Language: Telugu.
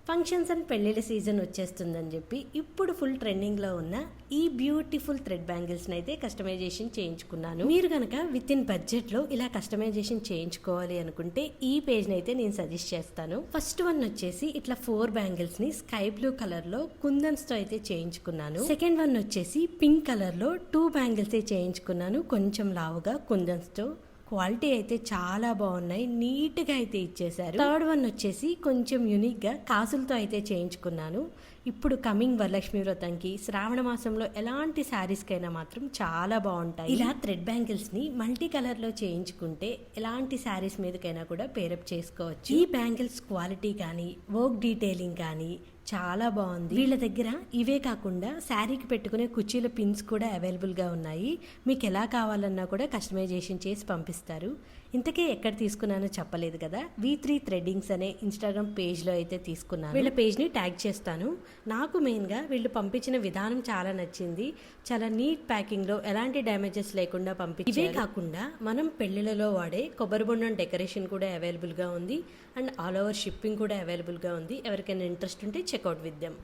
ఫంక్షన్స్ అండ్ పెళ్ళిళ్ళ సీజన్ వచ్చేస్తుందని చెప్పి ఇప్పుడు ఫుల్ ట్రెండింగ్లో ఉన్న ఈ బ్యూటిఫుల్ థ్రెడ్ బ్యాంగిల్స్ని అయితే కస్టమైజేషన్ చేయించుకున్నాను. మీరు కనుక విత్ ఇన్ బడ్జెట్లో ఇలా కస్టమైజేషన్ చేయించుకోవాలి అనుకుంటే ఈ పేజ్ని అయితే నేను సజెస్ట్ చేస్తాను. ఫస్ట్ వన్ వచ్చేసి ఇట్లా 4 బ్యాంగిల్స్ని స్కై బ్లూ కలర్లో కుందన్స్తో అయితే చేయించుకున్నాను. సెకండ్ వన్ వచ్చేసి పింక్ కలర్లో 2 బ్యాంగిల్స్ చేయించుకున్నాను, కొంచెం లావుగా కుందన్స్తో. క్వాలిటీ అయితే చాలా బాగున్నాయి, నీట్గా అయితే ఇచ్చేసారు. థర్డ్ వన్ వచ్చేసి కొంచెం యూనిక్గా కాసులతో అయితే చేయించుకున్నాను. ఇప్పుడు కమింగ్ వరలక్ష్మి వ్రతంకి శ్రావణ మాసంలో ఎలాంటి శారీస్కైనా మాత్రం చాలా బాగుంటాయి. ఇలా థ్రెడ్ బ్యాంగిల్స్ని మల్టీ కలర్లో చేయించుకుంటే ఎలాంటి శారీస్ మీదకైనా కూడా పేరప్ చేసుకోవచ్చు. ఈ బ్యాంగిల్స్ క్వాలిటీ కానీ వర్క్ డీటెయిలింగ్ కానీ చాలా బాగుంది. వీళ్ళ దగ్గర ఇవే కాకుండా శారీకి పెట్టుకునే కుర్చీల పిన్స్ కూడా అవైలబుల్గా ఉన్నాయి. మీకు ఎలా కావాలన్నా కూడా కస్టమైజేషన్ చేసి పంపిస్తారు. ఇంతకే ఎక్కడ తీసుకున్నానో చెప్పలేదు కదా. V3 థ్రెడ్డింగ్స్ అనే ఇన్స్టాగ్రామ్ పేజ్లో అయితే తీసుకున్నాను. వీళ్ళ పేజ్ని ట్యాగ్ చేస్తాను. నాకు మెయిన్గా వీళ్ళు పంపించిన విధానం చాలా నచ్చింది. చాలా నీట్ ప్యాకింగ్లో ఎలాంటి డ్యామేజెస్ లేకుండా పంపించారు. ఇవే కాకుండా మనం పెళ్లిళ్ళలో వాడే కొబ్బరి బొండం డెకరేషన్ కూడా అవైలబుల్గా ఉంది అండ్ ఆల్ ఓవర్ షిప్పింగ్ కూడా అవైలబుల్గా ఉంది. ఎవరికైనా ఇంట్రెస్ట్ ఉంటే చెక్అవుట్ విత్ దెమ్.